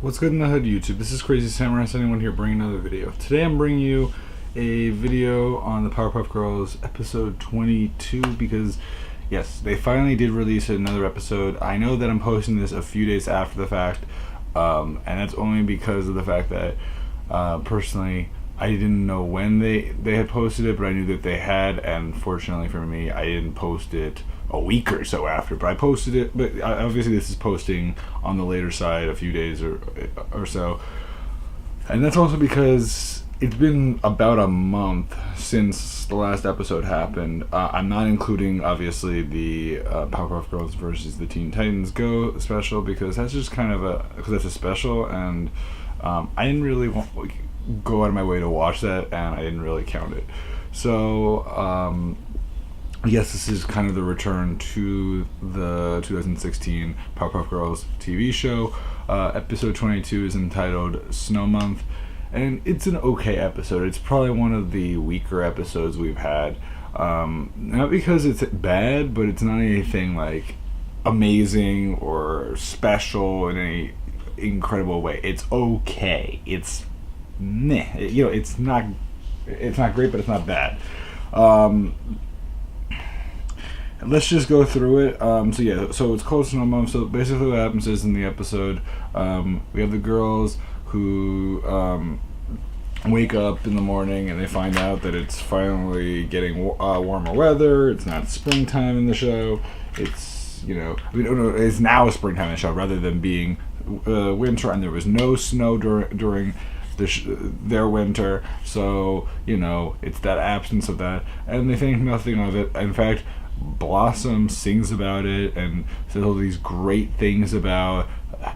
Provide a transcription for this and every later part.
What's good in the hood, YouTube? This is Crazy Samurai 71 here bringing another video. Today I'm bringing you a video on the Powerpuff Girls episode 22 because, yes, they finally did release another episode. I know that I'm posting this a few days after the fact, and that's only because of the fact that, personally, I didn't know when they had posted it, but I knew that they had, and fortunately for me, I didn't post it a week or so after, but I posted it. But obviously this is posting on the later side, a few days or so, and that's also because it's been about a month since the last episode happened. I'm not including obviously the Powerpuff Girls versus the Teen Titans Go special because that's just kind of because that's a special, and I didn't really go out of my way to watch that, and I didn't really count it. So yes, this is kind of the return to the 2016 Powerpuff Girls TV show. Episode 22 is entitled Snow Month, and it's an okay episode. It's probably one of the weaker episodes we've had. Not because it's bad, but it's not anything like amazing or special in any incredible way. It's okay. It's meh. It's not great, but it's not bad. Let's just go through it. So it's called Snow Month. So basically what happens is in the episode, we have the girls who wake up in the morning and they find out that it's finally getting warmer weather. It's not springtime in the show. It's, it's now springtime in the show rather than being winter, and there was no snow during their winter. So, it's that absence of that. And they think nothing of it. In fact, Blossom sings about it and says all these great things about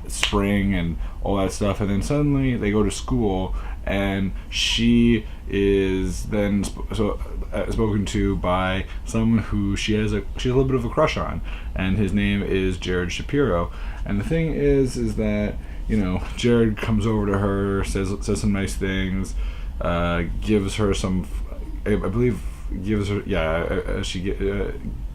spring and all that stuff, and then suddenly they go to school and she is then spoken to by someone who she has a little bit of a crush on, and his name is Jared Shapiro. And the thing is that Jared comes over to her, says some nice things, gives her some, I believe, gives her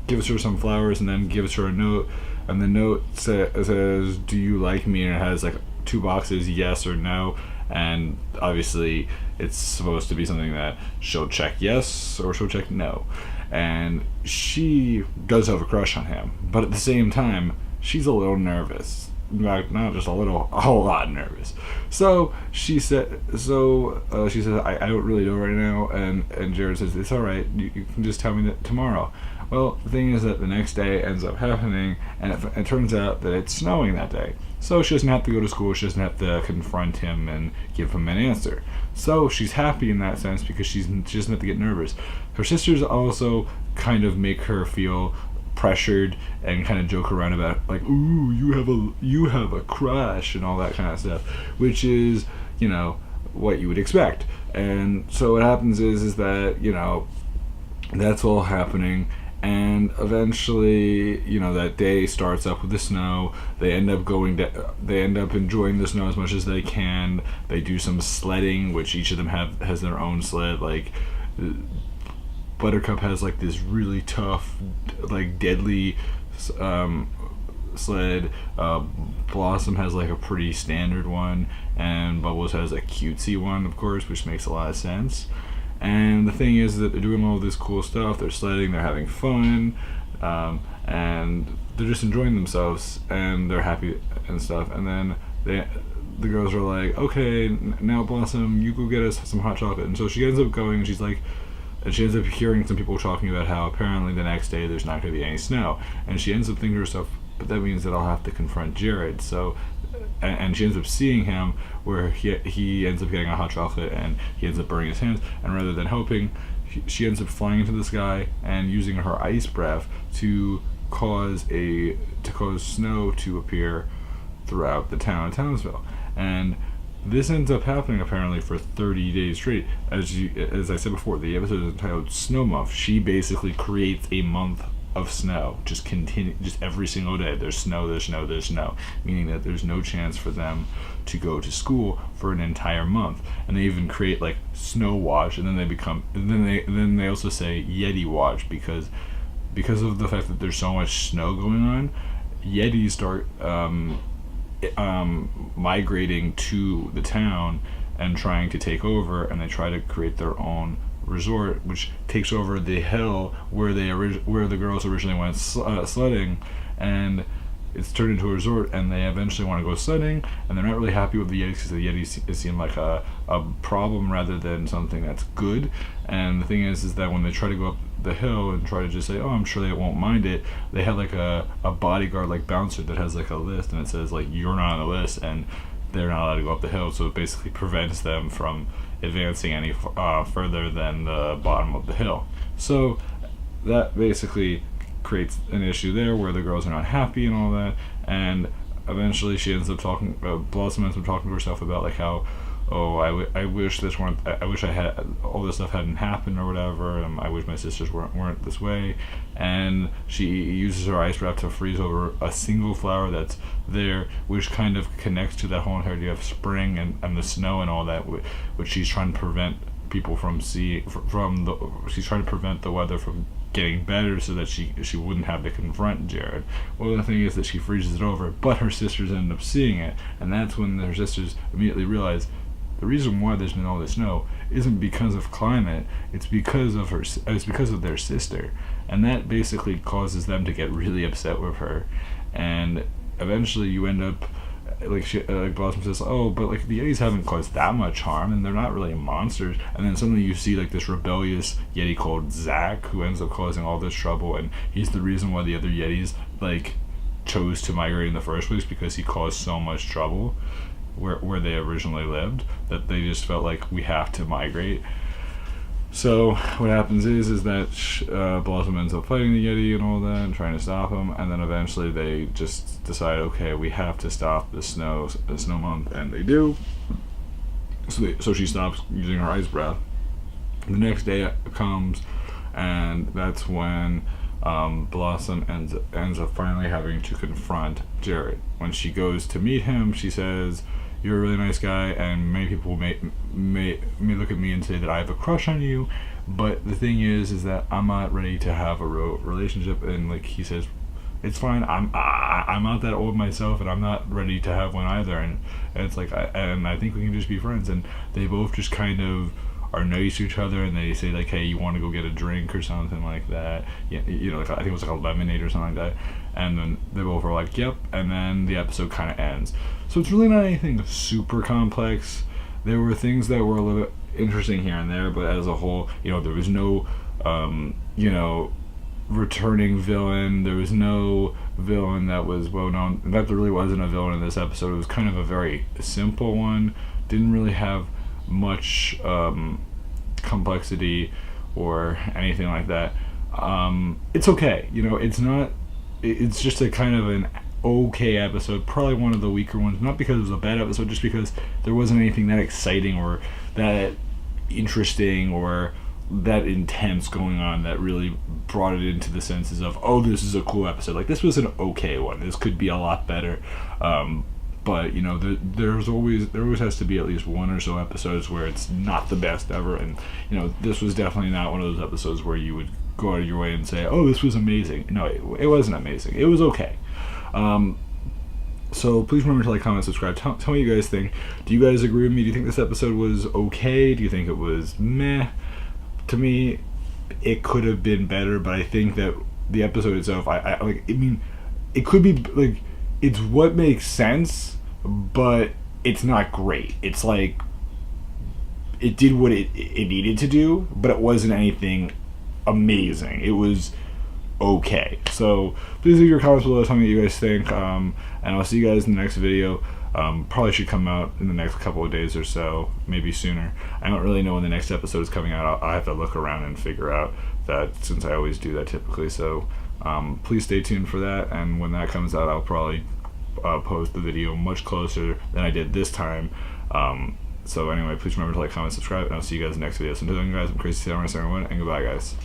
gives her some flowers, and then gives her a note, and the note says, "Do you like me?" and it has like 2 boxes, yes or no, and obviously it's supposed to be something that she'll check yes or she'll check no. And she does have a crush on him, but at the same time she's a little nervous. In fact, not just a little, a whole lot nervous. So she says, I don't really know right now. And Jared says, it's all right. You can just tell me that tomorrow. Well, the thing is that the next day ends up happening, and it turns out that it's snowing that day. So she doesn't have to go to school. She doesn't have to confront him and give him an answer. So she's happy in that sense because she doesn't have to get nervous. Her sisters also kind of make her feel pressured and kind of joke around about like, ooh, you have a crush and all that kind of stuff, which is what you would expect. And so what happens is that that's all happening, and eventually that day starts up with the snow. They end up enjoying the snow as much as they can. They do some sledding, which each of them has their own sled. Like Buttercup has like this really tough, like deadly sled. Blossom has like a pretty standard one, and Bubbles has a cutesy one, of course, which makes a lot of sense. And the thing is that they're doing all this cool stuff. They're sledding, they're having fun, and they're just enjoying themselves, and they're happy and stuff. And then the girls are like, okay, now Blossom, you go get us some hot chocolate. And so she ends up going, and she ends up hearing some people talking about how apparently the next day there's not going to be any snow. And she ends up thinking to herself, but that means that I'll have to confront Jared. So, and she ends up seeing him where he ends up getting a hot chocolate and he ends up burning his hands. And rather than helping, she ends up flying into the sky and using her ice breath to cause snow to appear throughout the town of Townsville. And this ends up happening apparently for 30 days straight. As I said before, the episode is entitled Snow Month. She basically creates a month of snow, just every single day. There's snow, meaning that there's no chance for them to go to school for an entire month. And they even create like Snow Watch, and then they also say Yeti Watch because of the fact that there's so much snow going on. Yetis start migrating to the town and trying to take over, and they try to create their own resort, which takes over the hill where where the girls originally went sledding, and it's turned into a resort, and they eventually want to go sledding, and they're not really happy with the Yetis because the Yetis seem like a problem rather than something that's good. And the thing is that when they try to go up the hill and try to just say, oh, I'm sure they won't mind it, they have like a bodyguard, like bouncer, that has like a list, and it says like, you're not on the list, and they're not allowed to go up the hill, so it basically prevents them from advancing any further than the bottom of the hill. So that basically creates an issue there where the girls are not happy and all that, and eventually she ends up talking, Blossom ends up talking to herself about like how, oh, I wish this weren't, I wish I had, all this stuff hadn't happened or whatever, and I wish my sisters weren't this way, and she uses her ice wrap to freeze over a single flower that's there, which kind of connects to that whole entire idea of spring and the snow and all that, which she's trying to prevent people from seeing, she's trying to prevent the weather from getting better so that she wouldn't have to confront Jared. Well, the thing is that she freezes it over, but her sisters end up seeing it, and that's when her sisters immediately realize the reason why there's been all this snow isn't because of climate, it's because of their sister, and that basically causes them to get really upset with her, and eventually you end up like Blossom says, oh, but like the Yetis haven't caused that much harm, and they're not really monsters. And then suddenly you see like this rebellious Yeti called Zach, who ends up causing all this trouble, and he's the reason why the other Yetis like chose to migrate in the first place, because he caused so much trouble where they originally lived that they just felt like, we have to migrate. So what happens is that Blossom ends up fighting the Yeti and all that and trying to stop him, and then eventually they just decide, okay, we have to stop the snow month, and they do. So she stops using her ice breath. The next day comes, and that's when Blossom ends up finally having to confront Jared. When she goes to meet him, she says, you're a really nice guy, and many people may look at me and say that I have a crush on you, but the thing is that I'm not ready to have a real relationship. And like he says, it's fine, I'm not that old myself, and I'm not ready to have one either, and it's like, I think we can just be friends. And they both just kind of are nice to each other, and they say like, hey, you want to go get a drink or something like that, you know, like, I think it was like a lemonade or something like that, and then they both are like, yep, and then the episode kind of ends. So it's really not anything super complex. There were things that were a little bit interesting here and there, but as a whole, you know, there was no returning villain. There was no villain that was well known. In fact, there really wasn't a villain in this episode. It was kind of a very simple one. Didn't really have much complexity or anything like that. It's okay, you know, it's just a kind of an okay episode, probably one of the weaker ones, not because it was a bad episode, just because there wasn't anything that exciting or that interesting or that intense going on that really brought it into the senses of, oh, this is a cool episode. Like, this was an okay one, this could be a lot better, but you know, there always has to be at least one or so episodes where it's not the best ever, and you know, this was definitely not one of those episodes where you would go out of your way and say, oh, this was amazing. No, it wasn't amazing, it was okay. So please remember to like, comment, subscribe. Tell me what you guys think. Do you guys agree with me? Do you think this episode was okay? Do you think it was meh? To me, it could have been better, but I think that the episode itself, it could be like, it's what makes sense, but it's not great. It's like, it did what it needed to do, but it wasn't anything amazing. It was okay. So please leave your comments below, tell me what you guys think, and I'll see you guys in the next video. Probably should come out in the next couple of days or so, maybe sooner. I don't really know when the next episode is coming out. I'll have to look around and figure out that, since I always do that typically. So please stay tuned for that, and when that comes out, I'll probably post the video much closer than I did this time. So anyway, please remember to like, comment, subscribe, and I'll see you guys in the next video. So until then, guys, I'm Crazy Samurai, and goodbye, guys.